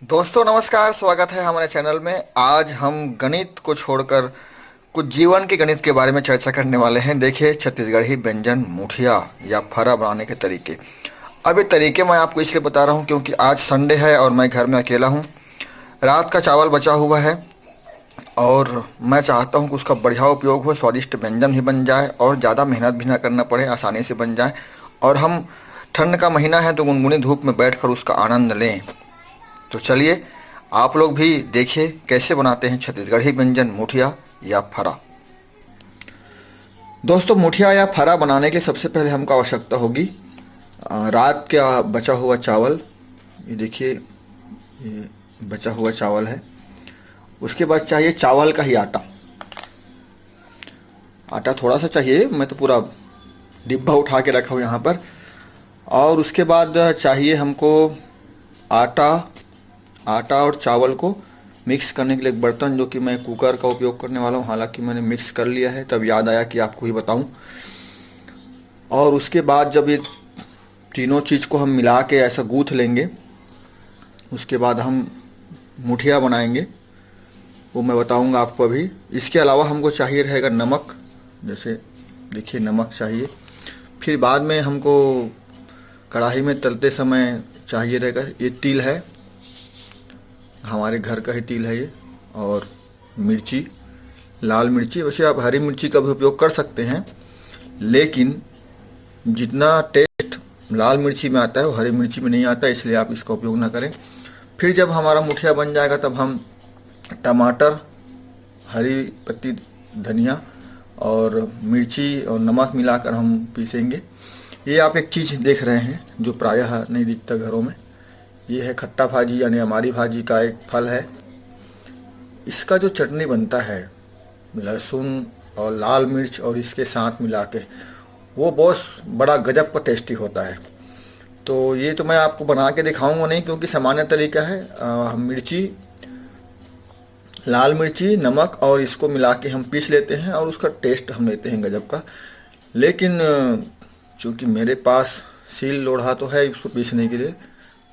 दोस्तों नमस्कार, स्वागत है हमारे चैनल में। आज हम गणित को छोड़कर कुछ जीवन के गणित के बारे में चर्चा करने वाले हैं। देखिए, छत्तीसगढ़ी व्यंजन मुठिया या फरा बनाने के तरीके। अब ये तरीके मैं आपको इसलिए बता रहा हूँ क्योंकि आज संडे है और मैं घर में अकेला हूँ। रात का चावल बचा हुआ है और मैं चाहता हूँ कि उसका बढ़िया उपयोग हो, स्वादिष्ट व्यंजन भी बन जाए और ज़्यादा मेहनत भी ना करना पड़े, आसानी से बन जाए। और हम ठंड का महीना है तो गुनगुनी धूप में बैठकर उसका आनंद लें। तो चलिए आप लोग भी देखिए कैसे बनाते हैं छत्तीसगढ़ी व्यंजन मुठिया या फरा। दोस्तों, मुठिया या फरा बनाने के लिए सबसे पहले हमको आवश्यकता होगी रात का बचा हुआ चावल। ये देखिए, ये बचा हुआ चावल है। उसके बाद चाहिए चावल का ही आटा। आटा थोड़ा सा चाहिए, मैं तो पूरा डिब्बा उठा के रखा हूँ यहाँ पर। और उसके बाद चाहिए हमको आटा आटा और चावल को मिक्स करने के लिए एक बर्तन, जो कि मैं कुकर का उपयोग करने वाला हूँ। हालांकि मैंने मिक्स कर लिया है, तब याद आया कि आपको ही बताऊं। और उसके बाद जब ये तीनों चीज़ को हम मिला के ऐसा गूँथ लेंगे, उसके बाद हम मुठिया बनाएंगे, वो मैं बताऊंगा आपको अभी। इसके अलावा हमको चाहिए रहेगा नमक। जैसे देखिए, नमक चाहिए। फिर बाद में हमको कढ़ाई में तलते समय चाहिए रहेगा ये तिल है, हमारे घर का ही तिल है ये। और मिर्ची, लाल मिर्ची। वैसे आप हरी मिर्ची का भी उपयोग कर सकते हैं, लेकिन जितना टेस्ट लाल मिर्ची में आता है वो हरी मिर्ची में नहीं आता, इसलिए आप इसका उपयोग ना करें। फिर जब हमारा मुठिया बन जाएगा तब हम टमाटर, हरी पत्ती धनिया और मिर्ची और नमक मिलाकर हम पीसेंगे। ये आप एक चीज़ देख रहे हैं जो प्रायः नहीं दिखता घरों में। ये है खट्टा भाजी, यानी हमारी भाजी का एक फल है। इसका जो चटनी बनता है लहसुन और लाल मिर्च और इसके साथ मिला के, वो बहुत बड़ा गजब का टेस्टी होता है। तो ये तो मैं आपको बना के दिखाऊंगा नहीं, क्योंकि सामान्य तरीका है। हम मिर्ची, लाल मिर्ची, नमक और इसको मिला के हम पीस लेते हैं और उसका टेस्ट हम लेते हैं गजब का। लेकिन चूँकि मेरे पास सील लोढ़ा तो है इसको पीसने के लिए,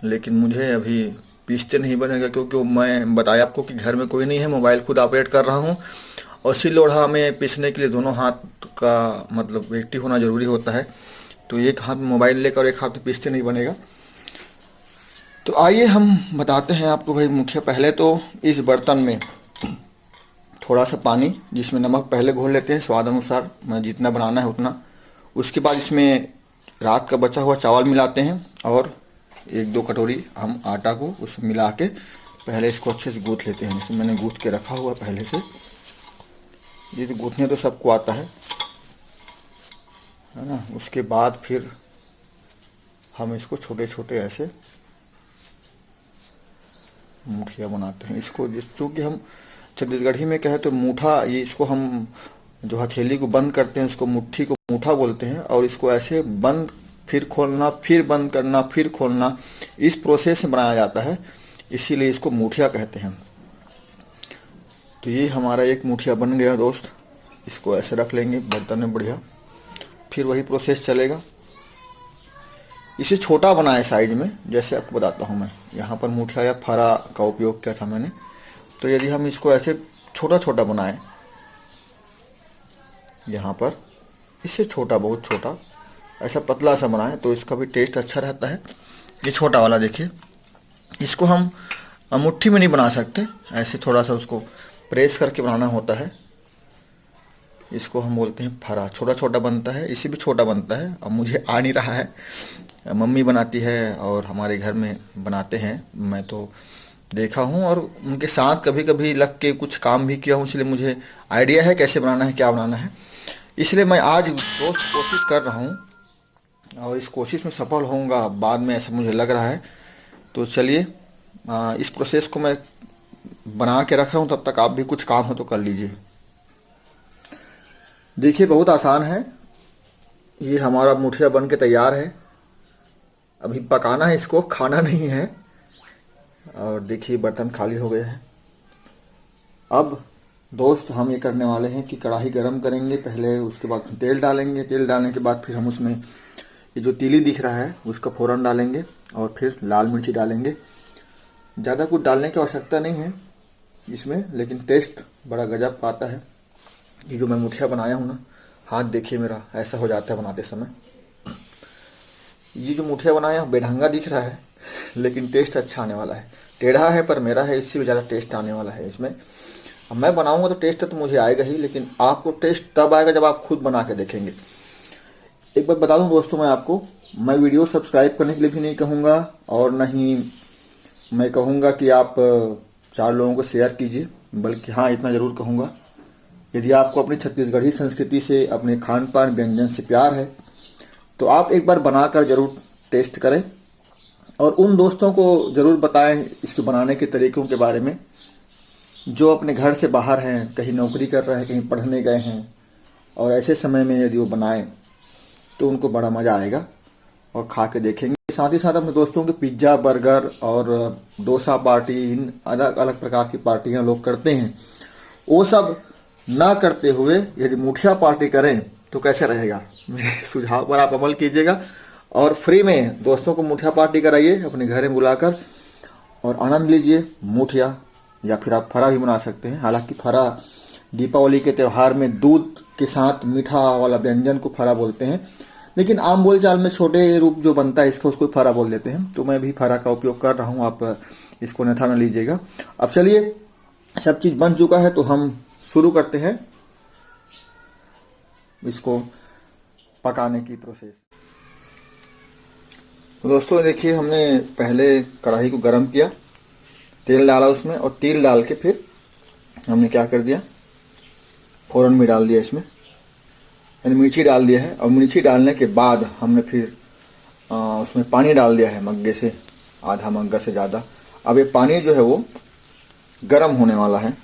लेकिन मुझे अभी पीसते नहीं बनेगा, क्योंकि मैं बताया आपको कि घर में कोई नहीं है, मोबाइल खुद ऑपरेट कर रहा हूँ। और सिल लोढ़ा में पीसने के लिए दोनों हाथ का मतलब एक्टिव होना ज़रूरी होता है। तो एक हाथ में मोबाइल लेकर और एक हाथ में पीसते नहीं बनेगा। तो आइए हम बताते हैं आपको भाई मुठिया। पहले तो इस बर्तन में थोड़ा सा पानी, जिसमें नमक पहले घोल लेते हैं स्वाद अनुसार, मैं जितना बनाना है उतना। उसके बाद इसमें रात का बचा हुआ चावल मिलाते हैं और एक दो कटोरी हम आटा को उसमें मिला के पहले इसको अच्छे से गूँथ लेते हैं। जैसे मैंने गूँथ के रखा हुआ पहले से। ये तो गूँथने तो सबको आता है ना। उसके बाद फिर हम इसको छोटे छोटे ऐसे मुठिया बनाते हैं। इसको चूँकि हम छत्तीसगढ़ी में कहें तो मूठा, ये इसको हम जो हथेली को बंद करते हैं उसको मुट्ठी को मूठा बोलते हैं। और इसको ऐसे बंद, फिर खोलना, फिर बंद करना, फिर खोलना, इस प्रोसेस में बनाया जाता है, इसीलिए इसको मुठिया कहते हैं। तो ये हमारा एक मुठिया बन गया दोस्त। इसको ऐसे रख लेंगे बर्तन में बढ़िया। फिर वही प्रोसेस चलेगा। इसे छोटा बनाए साइज में, जैसे आपको बताता हूँ मैं। यहाँ पर मुठिया या फरा का उपयोग किया था मैंने। तो यदि हम इसको ऐसे छोटा छोटा बनाएं, यहाँ पर इससे छोटा, बहुत छोटा, ऐसा पतला सा बनाएं तो इसका भी टेस्ट अच्छा रहता है। ये छोटा वाला देखिए, इसको हम मुट्ठी में नहीं बना सकते, ऐसे थोड़ा सा उसको प्रेस करके बनाना होता है। इसको हम बोलते हैं फरा। छोटा छोटा बनता है, इसी भी छोटा बनता है। अब मुझे आ नहीं रहा है, मम्मी बनाती है और हमारे घर में बनाते हैं, मैं तो देखा हूँ और उनके साथ कभी कभी लग के कुछ काम भी किया हूँ, इसलिए मुझे आइडिया है कैसे बनाना है, क्या बनाना है। इसलिए मैं आज रोज़ कोशिश कर रहा हूँ और इस कोशिश में सफल होऊंगा बाद में, ऐसा मुझे लग रहा है। तो चलिए इस प्रोसेस को मैं बना के रख रहा हूँ, तब तक आप भी कुछ काम हो तो कर लीजिए। देखिए, बहुत आसान है। ये हमारा मुठिया बन के तैयार है। अभी पकाना है इसको, खाना नहीं है। और देखिए बर्तन खाली हो गए हैं। अब दोस्त हम ये करने वाले हैं कि कढ़ाई गरम करेंगे पहले, उसके बाद तेल डालेंगे। तेल डालने के बाद फिर हम उसमें ये जो तीली दिख रहा है उसका फ़ौरन डालेंगे और फिर लाल मिर्ची डालेंगे। ज़्यादा कुछ डालने की आवश्यकता नहीं है इसमें, लेकिन टेस्ट बड़ा गजब का आता है। ये जो मैं मुठिया बनाया हूँ ना, हाथ देखिए मेरा ऐसा हो जाता है बनाते समय। ये जो मुठिया बनाया बेढंगा दिख रहा है, लेकिन टेस्ट अच्छा आने वाला है। टेढ़ा है पर मेरा है, इससे भी ज़्यादा टेस्ट आने वाला है इसमें। अब मैं बनाऊंगा तो टेस्ट तो मुझे आएगा ही, लेकिन आपको टेस्ट तब आएगा जब आप खुद बना के देखेंगे। एक बात बता दूं दोस्तों मैं आपको, मैं वीडियो सब्सक्राइब करने के लिए भी नहीं कहूँगा, और न ही मैं कहूँगा कि आप 4 लोगों को शेयर कीजिए, बल्कि हाँ इतना ज़रूर कहूँगा, यदि आपको अपनी छत्तीसगढ़ी संस्कृति से, अपने खान पान व्यंजन से प्यार है तो आप एक बार बनाकर ज़रूर टेस्ट करें, और उन दोस्तों को ज़रूर बताएं इसको बनाने के तरीक़ों के बारे में जो अपने घर से बाहर हैं, कहीं नौकरी कर रहे हैं, कहीं पढ़ने गए हैं, और ऐसे समय में यदि वो बनाएं तो उनको बड़ा मज़ा आएगा और खा के देखेंगे। साथ ही साथ अपने दोस्तों के पिज्ज़ा, बर्गर और डोसा पार्टी, इन अलग अलग प्रकार की पार्टियां लोग करते हैं, वो सब ना करते हुए यदि मुठिया पार्टी करें तो कैसे रहेगा। मेरे सुझाव पर आप अमल कीजिएगा और फ्री में दोस्तों को मुठिया पार्टी कराइए अपने घर में बुलाकर, और आनंद लीजिए मुठिया, या फिर आप फरा भी बना सकते हैं। हालांकि फरा दीपावली के त्यौहार में दूध के साथ मीठा वाला व्यंजन को फरा बोलते हैं, लेकिन आम बोलचाल में छोटे रूप जो बनता है इसका उसको फरा बोल देते हैं। तो मैं भी फरा का उपयोग कर रहा हूँ, आप इसको अन्यथा न लीजिएगा। अब चलिए, सब चीज़ बन चुका है तो हम शुरू करते हैं इसको पकाने की प्रोसेस। तो दोस्तों देखिए, हमने पहले कढ़ाई को गर्म किया, तेल डाला उसमें, और तेल डाल के फिर हमने क्या कर दिया, फ़ौरन में डाल दिया इसमें, यानी मिर्ची डाल दिया है। और मिर्ची डालने के बाद हमने फिर उसमें पानी डाल दिया है, मग्गे से आधा मग्गा से ज़्यादा। अब ये पानी जो है वो गर्म होने वाला है।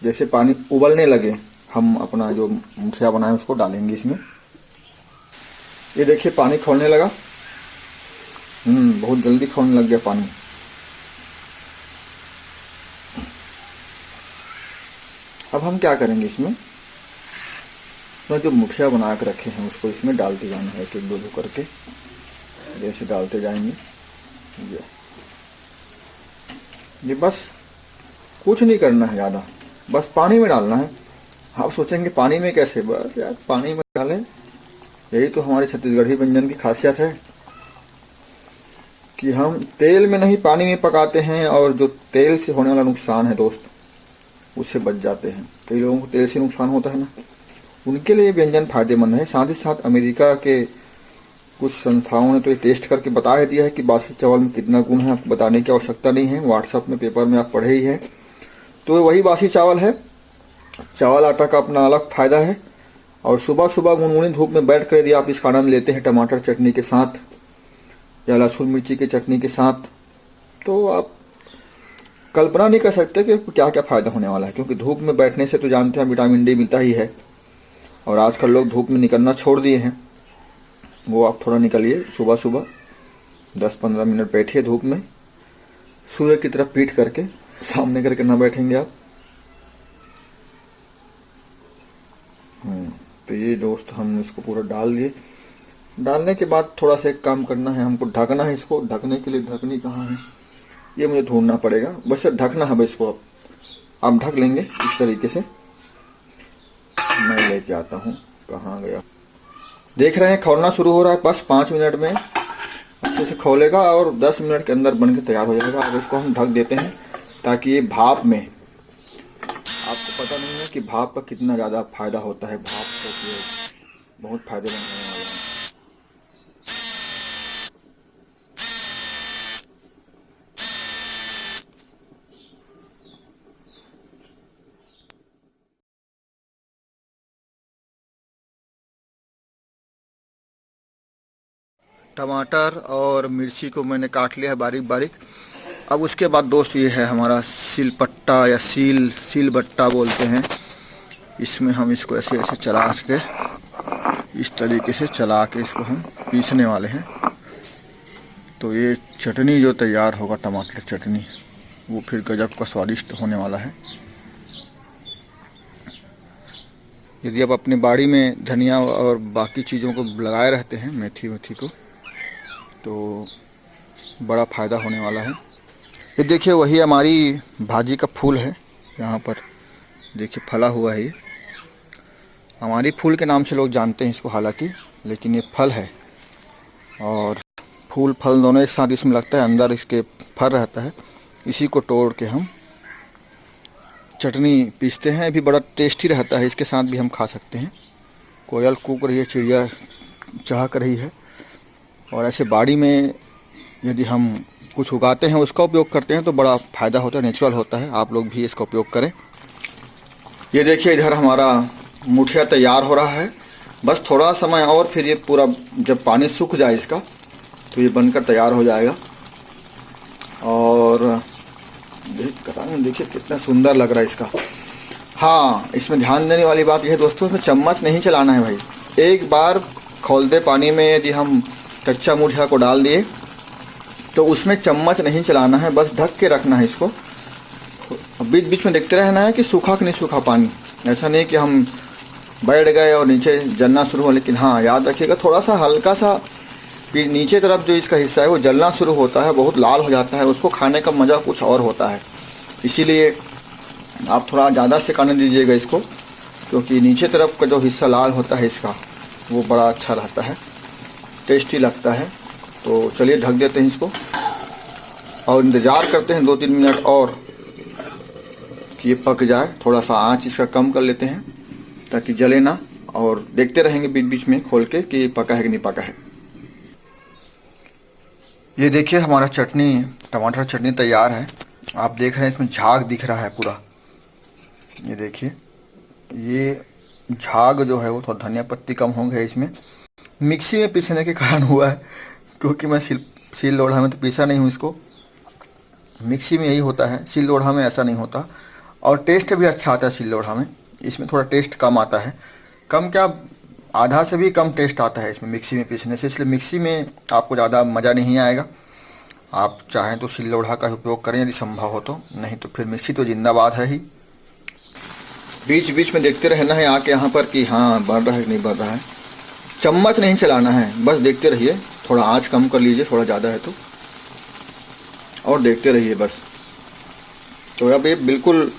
जैसे पानी उबलने लगे हम अपना जो मुठिया बनाए उसको डालेंगे इसमें। ये देखिए पानी खौलने लगा, बहुत जल्दी खौलने लग गया पानी। अब हम क्या करेंगे, इसमें जो मुठिया बना के रखे हैं उसको इसमें डालते जाना है, एक दो दो करके जैसे डालते जाएंगे। ये बस कुछ नहीं करना है ज़्यादा, बस पानी में डालना है। आप सोचेंगे पानी में कैसे, बस यार पानी में डालें। यही तो हमारे छत्तीसगढ़ी व्यंजन की खासियत है कि हम तेल में नहीं पानी में पकाते हैं, और जो तेल से होने वाला नुकसान है दोस्त उससे बच जाते हैं। कई लोगों को तेल से नुकसान होता है ना, उनके लिए व्यंजन फायदेमंद है। साथ ही साथ अमेरिका के कुछ संस्थाओं ने तो ये टेस्ट करके बता दिया है कि बासी चावल में कितना गुण है, आपको बताने की आवश्यकता नहीं है, व्हाट्सएप में पेपर में आप पढ़े ही हैं। तो वही बासी चावल है। चावल आटा का अपना अलग फायदा है, और सुबह सुबह गुनगुनी धूप में बैठ कर यदि आप इसका आनंद लेते हैं टमाटर चटनी के साथ या लहसुन मिर्ची की चटनी के साथ, तो आप कल्पना नहीं कर सकते कि क्या क्या फ़ायदा होने वाला है। क्योंकि धूप में बैठने से तो जानते हैं विटामिन डी मिलता ही है, और आजकल लोग धूप में निकलना छोड़ दिए हैं। वो आप थोड़ा निकलिए, सुबह सुबह 10-15 मिनट बैठिए धूप में, सूर्य की तरफ पीठ करके, सामने करके ना बैठेंगे आप। तो ये दोस्त हम इसको पूरा डाल दिए। डालने के बाद थोड़ा सा एक काम करना है, हमको ढकना है इसको। ढकने के लिए ढकनी कहाँ है ये मुझे ढूंढना पड़ेगा, बस ढकना है बस इसको। आप ढक लेंगे इस तरीके से। मैं लेके आता हूँ, कहाँ गया। देख रहे हैं खौलना शुरू हो रहा है, बस 5 मिनट में अच्छे से खौलेगा और 10 मिनट के अंदर बन के तैयार हो जाएगा। अब इसको हम ढक देते हैं ताकि ये भाप में, आपको पता नहीं है कि भाप का कितना ज़्यादा फायदा होता है। भाप का उपयोग बहुत फायदेमंद होने वाला है। टमाटर और मिर्ची को मैंने काट लिया है बारीक बारीक। अब उसके बाद दोस्त ये है हमारा सिलपट्टा या सील बट्टा बोलते हैं। इसमें हम इसको ऐसे ऐसे चला के, इस तरीके से चला के इसको हम पीसने वाले हैं। तो ये चटनी जो तैयार होगा, टमाटर चटनी, वो फिर गजब का स्वादिष्ट होने वाला है। यदि आप अपने बाड़ी में धनिया और बाकी चीज़ों को लगाए रहते हैं, मेथी वेथी को, तो बड़ा फ़ायदा होने वाला है। ये देखिए वही हमारी भाजी का फूल है, यहाँ पर देखिए फला हुआ है। ये हमारी फूल के नाम से लोग जानते हैं इसको हालांकि, लेकिन ये फल है और फूल फल दोनों एक साथ इसमें लगता है, अंदर इसके फल रहता है। इसी को तोड़ के हम चटनी पीसते हैं, भी बड़ा टेस्टी रहता है। इसके साथ भी हम खा सकते हैं। कोयल कूक रही है, चिड़िया चहक रही है। और ऐसे बाड़ी में यदि हम कुछ उगाते हैं, उसका उपयोग करते हैं तो बड़ा फ़ायदा होता है, नेचुरल होता है। आप लोग भी इसका उपयोग करें। ये देखिए इधर हमारा मुठिया तैयार हो रहा है। बस थोड़ा समय और फिर ये पूरा जब पानी सूख जाए इसका तो ये बनकर तैयार हो जाएगा। और देखिए कितना सुंदर लग रहा है इसका। हाँ, इसमें ध्यान देने वाली बात यह है दोस्तों, इसमें चम्मच नहीं चलाना है भाई। एक बार खौलते पानी में यदि हम कच्चा मुठिया को डाल दिए तो उसमें चम्मच नहीं चलाना है, बस ढक के रखना है इसको। बीच बीच में देखते रहना है कि सूखा कि नहीं सूखा पानी। ऐसा नहीं कि हम बैठ गए और नीचे जलना शुरू हो। लेकिन हाँ, याद रखिएगा थोड़ा सा हल्का सा नीचे तरफ जो इसका हिस्सा है वो जलना शुरू होता है, बहुत लाल हो जाता है। उसको खाने का मज़ा कुछ और होता है। इसीलिए आप थोड़ा ज़्यादा सिकाने दीजिएगा इसको, क्योंकि नीचे तरफ का जो हिस्सा लाल होता है इसका वो बड़ा अच्छा रहता है, टेस्टी लगता है। तो चलिए ढक देते हैं इसको और इंतज़ार करते हैं 2-3 मिनट और कि ये पक जाए। थोड़ा सा आँच इसका कम कर लेते हैं ताकि जले ना, और देखते रहेंगे बीच बीच में खोल के कि पका है कि नहीं पका है। ये देखिए हमारा चटनी, टमाटर चटनी तैयार है। आप देख रहे हैं इसमें झाग दिख रहा है पूरा। ये देखिए, ये झाग जो है वो थोड़ा धनिया पत्ती कम हो गया इसमें। मिक्सी में पीसने के कारण हुआ है, क्योंकि मैं सिल लोढ़ा में तो पीसा नहीं हूँ इसको। मिक्सी में यही होता है, सिल लोढ़ा में ऐसा नहीं होता। और टेस्ट भी अच्छा आता है सिल लोढ़ा में। इसमें थोड़ा टेस्ट कम आता है, कम क्या आधा से भी कम टेस्ट आता है इसमें मिक्सी में पीसने से। इसलिए मिक्सी में आपको ज़्यादा मज़ा नहीं आएगा। आप चाहें तो सिल लोढ़ा का उपयोग करें यदि संभव हो तो, नहीं तो फिर मिक्सी तो जिंदाबाद है ही। बीच बीच में देखते रहना है आके यहाँ पर कि हाँ बन रहा है कि नहीं बन रहा है। चम्मच नहीं चलाना है, बस देखते रहिए। थोड़ा आँच कम कर लीजिए, थोड़ा ज़्यादा है तो, और देखते रहिए बस। तो अब ये बिल्कुल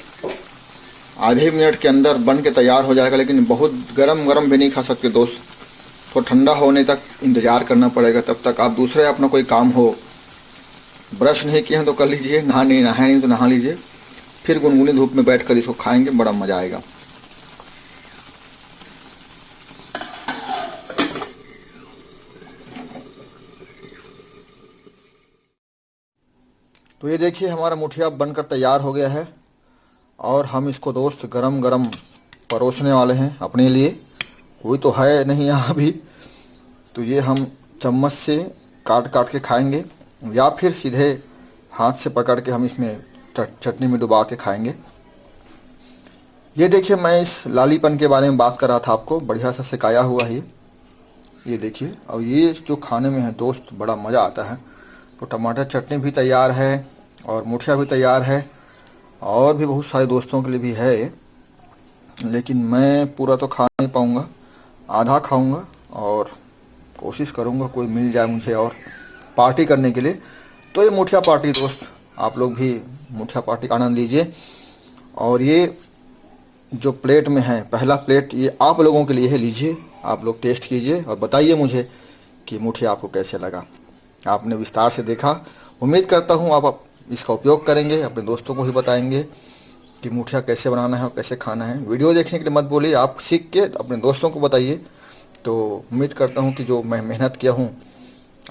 आधे मिनट के अंदर बन के तैयार हो जाएगा। लेकिन बहुत गरम गरम भी नहीं खा सकते दोस्त, तो ठंडा होने तक इंतज़ार करना पड़ेगा। तब तक आप दूसरे अपना कोई काम हो, ब्रश नहीं किए हैं तो कर लीजिए, नहाए नहीं तो नहा लीजिए, फिर गुनगुनी धूप में बैठ कर इसको खाएंगे, बड़ा मज़ा आएगा। तो ये देखिए हमारा मुठिया बनकर तैयार हो गया है और हम इसको दोस्त गरम गरम परोसने वाले हैं अपने लिए। कोई तो है नहीं यहाँ अभी, तो ये हम चम्मच से काट काट के खाएंगे या फिर सीधे हाथ से पकड़ के हम इसमें चटनी में डुबा के खाएंगे। ये देखिए मैं इस लालीपन के बारे में बात कर रहा था आपको, बढ़िया सा सिकाया हुआ है ये देखिए। और ये जो खाने में है दोस्त बड़ा मज़ा आता है। तो टमाटर चटनी भी तैयार है और मुठिया भी तैयार है, और भी बहुत सारे दोस्तों के लिए भी है। लेकिन मैं पूरा तो खा नहीं पाऊँगा, आधा खाऊँगा और कोशिश करूँगा कोई मिल जाए मुझे और पार्टी करने के लिए। तो ये मुठिया पार्टी दोस्त, आप लोग भी मुठिया पार्टी का आनंद लीजिए। और ये जो प्लेट में है, पहला प्लेट ये आप लोगों के लिए है, लीजिए। आप लोग टेस्ट कीजिए और बताइए मुझे कि मुठिया आपको कैसे लगा। आपने विस्तार से देखा, उम्मीद करता हूँ आप इसका उपयोग करेंगे, अपने दोस्तों को भी बताएंगे कि मुठिया कैसे बनाना है और कैसे खाना है। वीडियो देखने के लिए मत बोलिए, आप सीख के अपने दोस्तों को बताइए। तो उम्मीद करता हूँ कि जो मैं मेहनत किया हूँ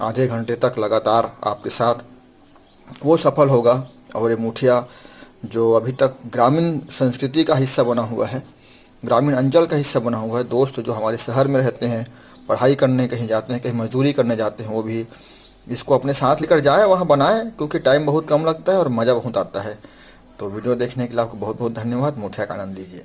आधे घंटे तक लगातार आपके साथ, वो सफल होगा। और ये मुठिया जो अभी तक ग्रामीण संस्कृति का हिस्सा बना हुआ है, ग्रामीण अंचल का हिस्सा बना हुआ है। दोस्त जो हमारे शहर में रहते हैं, पढ़ाई करने कहीं जाते हैं, कहीं मजदूरी करने जाते हैं, वो भी इसको अपने साथ लेकर जाएं, वहाँ बनाएं, क्योंकि टाइम बहुत कम लगता है और मज़ा बहुत आता है। तो वीडियो देखने के लिए आपको बहुत बहुत धन्यवाद। मुठिया का आनंद लीजिए।